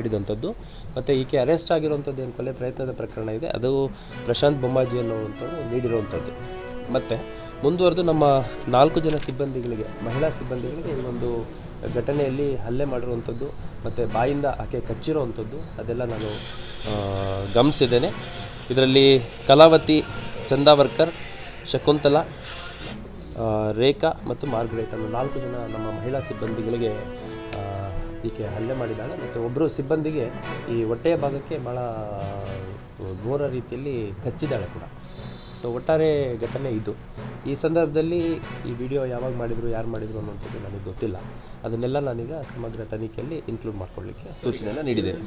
ನೀಡಿದಂಥದ್ದು. ಮತ್ತು ಈಕೆ ಅರೆಸ್ಟ್ ಆಗಿರುವಂಥದ್ದು ಏನು ಕೊಲೆ ಪ್ರಯತ್ನದ ಪ್ರಕರಣ ಇದೆ, ಅದು ಪ್ರಶಾಂತ್ ಬೊಮ್ಮಾಜಿ ಅನ್ನುವಂಥದ್ದು ನೀಡಿರುವಂಥದ್ದು. ಮತ್ತು ಮುಂದುವರೆದು ನಮ್ಮ 4 ಜನ ಸಿಬ್ಬಂದಿಗಳಿಗೆ, ಮಹಿಳಾ ಸಿಬ್ಬಂದಿಗಳಿಗೆ ಈ ಒಂದು ಘಟನೆಯಲ್ಲಿ ಹಲ್ಲೆ ಮಾಡಿರುವಂಥದ್ದು ಮತ್ತು ಬಾಯಿಂದ ಆಕೆ ಕಚ್ಚಿರುವಂಥದ್ದು ಅದೆಲ್ಲ ನಾನು ಗಮನಿಸಿದ್ದೇನೆ. ಇದರಲ್ಲಿ ಕಲಾವತಿ, ಚಂದಾವರ್ಕರ್, ಶಕುಂತಲಾ, ರೇಖಾ ಮತ್ತು ಮಾರ್ಗರೇಟ್ ಅನ್ನೋ 4 ಜನ ನಮ್ಮ ಮಹಿಳಾ ಸಿಬ್ಬಂದಿಗಳಿಗೆ ಈಕೆ ಹಲ್ಲೆ ಮಾಡಿದ್ದಾಳೆ. ಮತ್ತು ಒಬ್ಬರು ಸಿಬ್ಬಂದಿಗೆ ಈ ಹೊಟ್ಟೆಯ ಭಾಗಕ್ಕೆ ಭಾಳ ಘೋರ ರೀತಿಯಲ್ಲಿ ಕಚ್ಚಿದ್ದಾಳೆ ಕೂಡ. ಸೊ ಒಟ್ಟಾರೆ ಘಟನೆ ಇದು. ಈ ಸಂದರ್ಭದಲ್ಲಿ ಈ ವಿಡಿಯೋ ಯಾವಾಗ ಮಾಡಿದರು, ಯಾರು ಮಾಡಿದರು ಅನ್ನೋಂಥದ್ದು ನನಗೆ ಗೊತ್ತಿಲ್ಲ. ಅದನ್ನೆಲ್ಲ ನಾನೀಗ ಸಮಗ್ರ ತನಿಖೆಯಲ್ಲಿ ಇನ್ಕ್ಲೂಡ್ ಮಾಡ್ಕೊಳ್ಳಿಕ್ಕೆ ಸೂಚನೆಯನ್ನು ನೀಡಿದ್ದೇನೆ.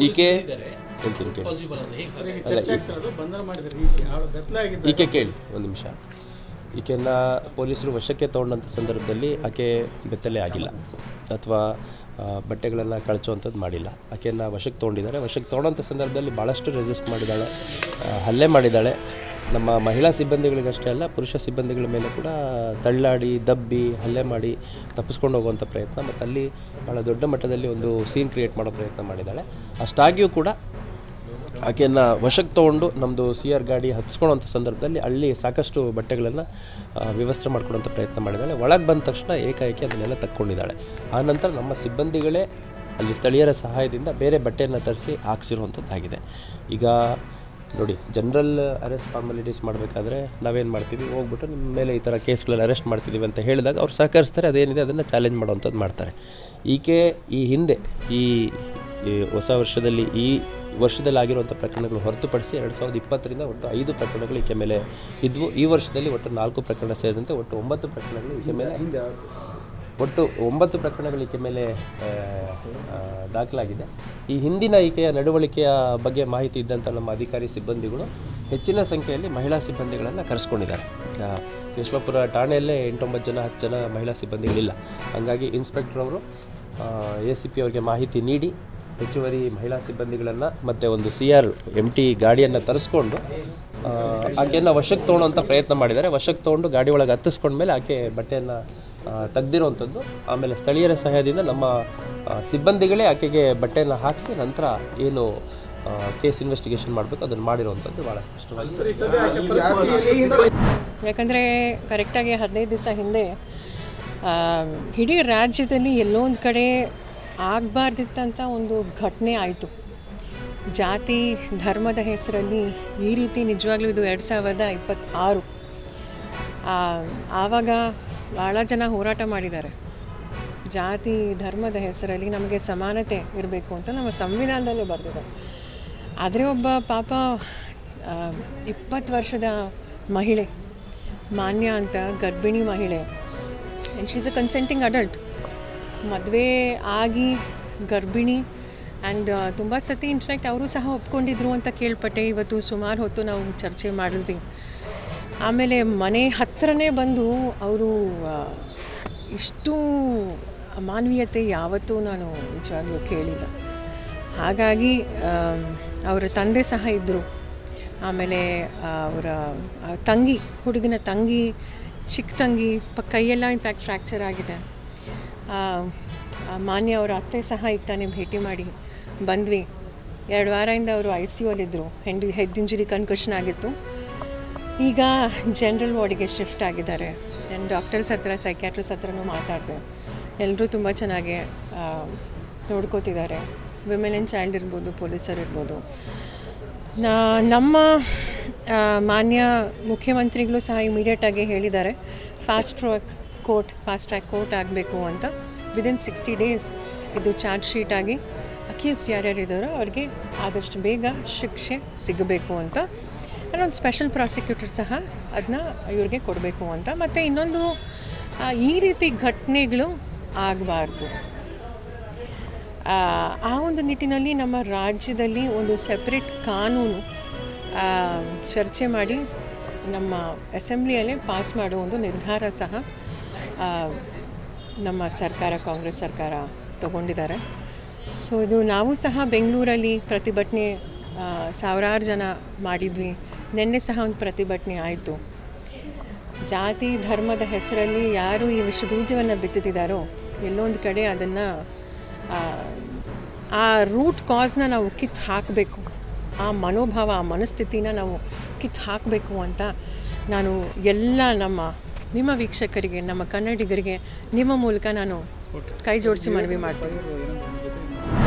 ಈಕೆ ಈಕೆ ಕೇಳಿ ಒಂದು ನಿಮಿಷ. ಈಕೆಯನ್ನು ಪೊಲೀಸರು ವಶಕ್ಕೆ ತೊಗೊಂಡಂಥ ಸಂದರ್ಭದಲ್ಲಿ ಆಕೆ ಬೆತ್ತಲೆ ಆಗಿಲ್ಲ ಅಥವಾ ಬಟ್ಟೆಗಳನ್ನು ಕಳಚುವಂಥದ್ದು ಮಾಡಿಲ್ಲ. ಆಕೆಯನ್ನು ವಶಕ್ಕೆ ತೊಗೊಂಡಿದ್ದಾರೆ. ವಶಕ್ಕೆ ತೊಗೊಂಡಂಥ ಸಂದರ್ಭದಲ್ಲಿ ಭಾಳಷ್ಟು ರೆಸಿಸ್ಟ್ ಮಾಡಿದ್ದಾಳೆ, ಹಲ್ಲೆ ಮಾಡಿದ್ದಾಳೆ. ನಮ್ಮ ಮಹಿಳಾ ಸಿಬ್ಬಂದಿಗಳಿಗಷ್ಟೇ ಅಲ್ಲ, ಪುರುಷ ಸಿಬ್ಬಂದಿಗಳ ಮೇಲೆ ಕೂಡ ತಳ್ಳಾಡಿ, ದಬ್ಬಿ, ಹಲ್ಲೆ ಮಾಡಿ ತಪ್ಪಿಸ್ಕೊಂಡು ಹೋಗುವಂಥ ಪ್ರಯತ್ನ ಮತ್ತು ಅಲ್ಲಿ ಭಾಳ ದೊಡ್ಡ ಮಟ್ಟದಲ್ಲಿ ಒಂದು ಸೀನ್ ಕ್ರಿಯೇಟ್ ಮಾಡೋ ಪ್ರಯತ್ನ ಮಾಡಿದ್ದಾಳೆ. ಅಷ್ಟಾಗಿಯೂ ಕೂಡ ಆಕೆಯನ್ನು ವಶಕ್ಕೆ ತೊಗೊಂಡು ನಮ್ಮದು CR ಗಾಡಿ ಹತ್ಸ್ಕೊಳ್ಳೋಂಥ ಸಂದರ್ಭದಲ್ಲಿ ಅಲ್ಲಿ ಸಾಕಷ್ಟು ಬಟ್ಟೆಗಳನ್ನು ವ್ಯವಸ್ಥೆ ಮಾಡ್ಕೊಡೋಂಥ ಪ್ರಯತ್ನ ಮಾಡಿದ್ದಾಳೆ. ಒಳಗೆ ಬಂದ ತಕ್ಷಣ ಏಕಾಏಕಿ ಅದನ್ನೆಲ್ಲ ತಕ್ಕೊಂಡಿದ್ದಾಳೆ. ಆನಂತರ ನಮ್ಮ ಸಿಬ್ಬಂದಿಗಳೇ ಅಲ್ಲಿ ಸ್ಥಳೀಯರ ಸಹಾಯದಿಂದ ಬೇರೆ ಬಟ್ಟೆಯನ್ನು ತರಿಸಿ ಹಾಕ್ಸಿರುವಂಥದ್ದಾಗಿದೆ. ಈಗ ನೋಡಿ, ಜನರಲ್ ಅರೆಸ್ಟ್ ಫಾರ್ಮಾಲಿಟೀಸ್ ಮಾಡಬೇಕಾದ್ರೆ ನಾವೇನು ಮಾಡ್ತೀವಿ, ಹೋಗ್ಬಿಟ್ಟು ನಿಮ್ಮ ಮೇಲೆ ಈ ಥರ ಕೇಸ್ಗಳಲ್ಲಿ ಅರೆಸ್ಟ್ ಮಾಡ್ತಿದ್ದೀವಿ ಅಂತ ಹೇಳಿದಾಗ ಅವ್ರು ಸಹಕರಿಸ್ತಾರೆ, ಅದೇನಿದೆ ಅದನ್ನು ಚಾಲೆಂಜ್ ಮಾಡೋವಂಥದ್ದು ಮಾಡ್ತಾರೆ. ಈಕೆ ಈ ಹಿಂದೆ ಈ ಹೊಸ ವರ್ಷದಲ್ಲಿ ಈ ವರ್ಷದಲ್ಲಿ ಆಗಿರುವಂಥ ಪ್ರಕರಣಗಳು ಹೊರತುಪಡಿಸಿ 2020ರಿಂದ ಒಟ್ಟು 5 ಪ್ರಕರಣಗಳು ಈಕೆ ಮೇಲೆ ಇದ್ವು. ಈ ವರ್ಷದಲ್ಲಿ ಒಟ್ಟು 4 ಪ್ರಕರಣ ಸೇರಿದಂತೆ ಒಟ್ಟು 9 ಪ್ರಕರಣಗಳು ಈಕೆ ಮೇಲೆ ಒಟ್ಟು 9 ಪ್ರಕರಣಗಳು ಈಕೆ ಮೇಲೆ ದಾಖಲಾಗಿದೆ. ಈ ಹಿಂದಿನ ಈಕೆಯ ನಡವಳಿಕೆಯ ಬಗ್ಗೆ ಮಾಹಿತಿ ಇದ್ದಂಥ ನಮ್ಮ ಅಧಿಕಾರಿ ಸಿಬ್ಬಂದಿಗಳು ಹೆಚ್ಚಿನ ಸಂಖ್ಯೆಯಲ್ಲಿ ಮಹಿಳಾ ಸಿಬ್ಬಂದಿಗಳನ್ನು ಕರೆಸ್ಕೊಂಡಿದ್ದಾರೆ. ಕೇಶವಾಪುರ ಠಾಣೆಯಲ್ಲೇ 8-9 ಜನ 10 ಜನ ಮಹಿಳಾ ಸಿಬ್ಬಂದಿಗಳಿಲ್ಲ. ಹಾಗಾಗಿ ಇನ್ಸ್ಪೆಕ್ಟರ್ ಅವರು ACP ಅವರಿಗೆ ಮಾಹಿತಿ ನೀಡಿ ಹೆಚ್ಚುವರಿ ಮಹಿಳಾ ಸಿಬ್ಬಂದಿಗಳನ್ನು ಮತ್ತು ಒಂದು CR MT ಗಾಡಿಯನ್ನು ತರಿಸ್ಕೊಂಡು ಆಕೆಯನ್ನು ವಶಕ್ಕೆ ತೊಗೊಳ್ಳೋಂಥ ಪ್ರಯತ್ನ ಮಾಡಿದ್ದಾರೆ. ವಶಕ್ಕೆ ತೊಗೊಂಡು ಗಾಡಿ ಒಳಗೆ ಹತ್ತಿಸ್ಕೊಂಡ್ಮೇಲೆ ಆಕೆ ಬಟ್ಟೆಯನ್ನು ತೆಗೆದಿರುವಂಥದ್ದು. ಆಮೇಲೆ ಸ್ಥಳೀಯರ ಸಹಾಯದಿಂದ ನಮ್ಮ ಸಿಬ್ಬಂದಿಗಳೇ ಆಕೆಗೆ ಬಟ್ಟೆಯನ್ನು ಹಾಕಿಸಿ ನಂತರ ಏನು ಕೇಸ್ ಇನ್ವೆಸ್ಟಿಗೇಷನ್ ಮಾಡಬೇಕು ಅದನ್ನು ಮಾಡಿರುವಂಥದ್ದು ಭಾಳ ಸ್ಪಷ್ಟವಾಗಿ. ಯಾಕಂದರೆ ಕರೆಕ್ಟಾಗಿ 15 ದಿವಸ ಹಿಂದೆ ಇಡೀ ರಾಜ್ಯದಲ್ಲಿ ಎಲ್ಲೋ ಒಂದು ಕಡೆ ಆಗಬಾರ್ದಿತ್ತಂಥ ಒಂದು ಘಟನೆ ಆಯಿತು. ಜಾತಿ ಧರ್ಮದ ಹೆಸರಲ್ಲಿ ಈ ರೀತಿ ನಿಜವಾಗ್ಲೂ ಇದು 2026. ಆವಾಗ ಭಾಳ ಜನ ಹೋರಾಟ ಮಾಡಿದ್ದಾರೆ. ಜಾತಿ ಧರ್ಮದ ಹೆಸರಲ್ಲಿ ನಮಗೆ ಸಮಾನತೆ ಇರಬೇಕು ಅಂತ ನಮ್ಮ ಸಂವಿಧಾನದಲ್ಲೇ ಬರೆದಿದೆ. ಆದರೆ ಒಬ್ಬ ಪಾಪ 20 ವರ್ಷದ ಮಹಿಳೆ, ಮಾನ್ಯ ಅಂತ ಗರ್ಭಿಣಿ ಮಹಿಳೆ, and she is a consenting adult, ಮದುವೆ ಆಗಿ ಗರ್ಭಿಣಿ ಆ್ಯಂಡ್ ತುಂಬ ಸತಿ ಇನ್ಫ್ಯಾಕ್ಟ್ ಅವರು ಸಹ ಒಪ್ಕೊಂಡಿದ್ರು ಅಂತ ಕೇಳ್ಪಟ್ಟೆ. ಇವತ್ತು ಸುಮಾರು ಹೊತ್ತು ನಾವು ಚರ್ಚೆ ಮಾಡಿದ್ವಿ. ಆಮೇಲೆ ಮನೆ ಹತ್ತಿರನೇ ಬಂದು ಅವರು ಇಷ್ಟು ಅಮಾನವೀಯತೆ ಯಾವತ್ತೂ ನಾನು ನಿಜವಾಗ್ಲೂ ಕೇಳಿಲ್ಲ. ಹಾಗಾಗಿ ಅವರ ತಂದೆ ಸಹ ಇದ್ದರು. ಆಮೇಲೆ ಅವರ ತಂಗಿ, ಹುಡುಗನ ತಂಗಿ, ಚಿಕ್ಕ ತಂಗಿ ಕೈಯೆಲ್ಲ ಇನ್ಫ್ಯಾಕ್ಟ್ ಫ್ರ್ಯಾಕ್ಚರ್ ಆಗಿದೆ. ಮಾನ್ಯ ಅವರ ಅತ್ತೆ ಸಹ ಈಗ ತಾನೇ ಭೇಟಿ ಮಾಡಿ ಬಂದ್ವಿ. 2 ವಾರದಿಂದ ಅವರು ICUಯಲ್ಲಿದ್ದರು. ಹೆಡ್ ಇಂಜುರಿ, ಕನ್ಕಷನ್ ಆಗಿತ್ತು. ಈಗ ಜನರಲ್ ವಾರ್ಡಿಗೆ ಶಿಫ್ಟ್ ಆಗಿದ್ದಾರೆ. ನಾನು ಡಾಕ್ಟರ್ಸ್ ಹತ್ರ, ಸೈಕ್ಯಾಟ್ರಿಸ್ಟ್ ಹತ್ರನೂ ಮಾತಾಡಿದೆ. ಎಲ್ಲರೂ ತುಂಬ ಚೆನ್ನಾಗಿ ನೋಡ್ಕೋತಿದ್ದಾರೆ. ವಿಮೆನ್ ಆ್ಯಂಡ್ ಚೈಲ್ಡ್ ಇರ್ಬೋದು, ಪೊಲೀಸರು ಇರ್ಬೋದು. ನಮ್ಮ ಮಾನ್ಯ ಮುಖ್ಯಮಂತ್ರಿಗಳು ಸಹ ಇಮಿಡಿಯೇಟಾಗಿ ಹೇಳಿದ್ದಾರೆ ಫಾಸ್ಟ್ ಟ್ರ್ಯಾಕ್ ಕೋರ್ಟ್ ಆಗಬೇಕು ಅಂತ. ವಿದಿನ್ 60 days ಇದು ಚಾರ್ಜ್ ಶೀಟ್ ಆಗಿ ಅಕ್ಯೂಸ್ಡ್ ಯಾರ್ಯಾರಿದ್ದಾರೋ ಅವ್ರಿಗೆ ಆದಷ್ಟು ಬೇಗ ಶಿಕ್ಷೆ ಸಿಗಬೇಕು ಅಂತ. ಒಂದು ಸ್ಪೆಷಲ್ ಪ್ರಾಸಿಕ್ಯೂಟರ್ ಸಹ ಅದನ್ನ ಇವ್ರಿಗೆ ಕೊಡಬೇಕು ಅಂತ. ಮತ್ತು ಇನ್ನೊಂದು, ಈ ರೀತಿ ಘಟನೆಗಳು ಆಗಬಾರ್ದು. ಆ ಒಂದು ನಿಟ್ಟಿನಲ್ಲಿ ನಮ್ಮ ರಾಜ್ಯದಲ್ಲಿ ಒಂದು ಸೆಪ್ರೇಟ್ ಕಾನೂನು ಚರ್ಚೆ ಮಾಡಿ ನಮ್ಮ ಅಸೆಂಬ್ಲಿಯಲ್ಲೇ ಪಾಸ್ ಮಾಡೋ ಒಂದು ನಿರ್ಧಾರ ಸಹ ನಮ್ಮ ಸರ್ಕಾರ, ಕಾಂಗ್ರೆಸ್ ಸರ್ಕಾರ ತಗೊಂಡಿದ್ದಾರೆ. ಸೊ ಇದು ನಾವು ಸಹ ಬೆಂಗಳೂರಲ್ಲಿ ಪ್ರತಿಭಟನೆ ಸಾವಿರಾರು ಜನ ಮಾಡಿದ್ವಿ. ನಿನ್ನೆ ಸಹ ಒಂದು ಪ್ರತಿಭಟನೆ ಆಯಿತು. ಜಾತಿ ಧರ್ಮದ ಹೆಸರಲ್ಲಿ ಯಾರು ಈ ವಿಷ ಬೀಜವನ್ನು ಬಿತ್ತುತ್ತಿದ್ದಾರೋ ಎಲ್ಲೊಂದು ಕಡೆ ಅದನ್ನು ಆ ರೂಟ್ ಕಾಸ್ನ ನಾವು ಕಿತ್ತು ಹಾಕಬೇಕು, ಆ ಮನೋಭಾವ ಆ ಮನಸ್ಥಿತಿನ ನಾವು ಕಿತ್ತು ಹಾಕಬೇಕು ಅಂತ ನಾನು ಎಲ್ಲ ನಿಮ್ಮ ವೀಕ್ಷಕರಿಗೆ, ನಮ್ಮ ಕನ್ನಡಿಗರಿಗೆ ನಿಮ್ಮ ಮೂಲಕ ನಾನು ಕೈ ಜೋಡಿಸಿ ಮನವಿ ಮಾಡ್ತೀನಿ.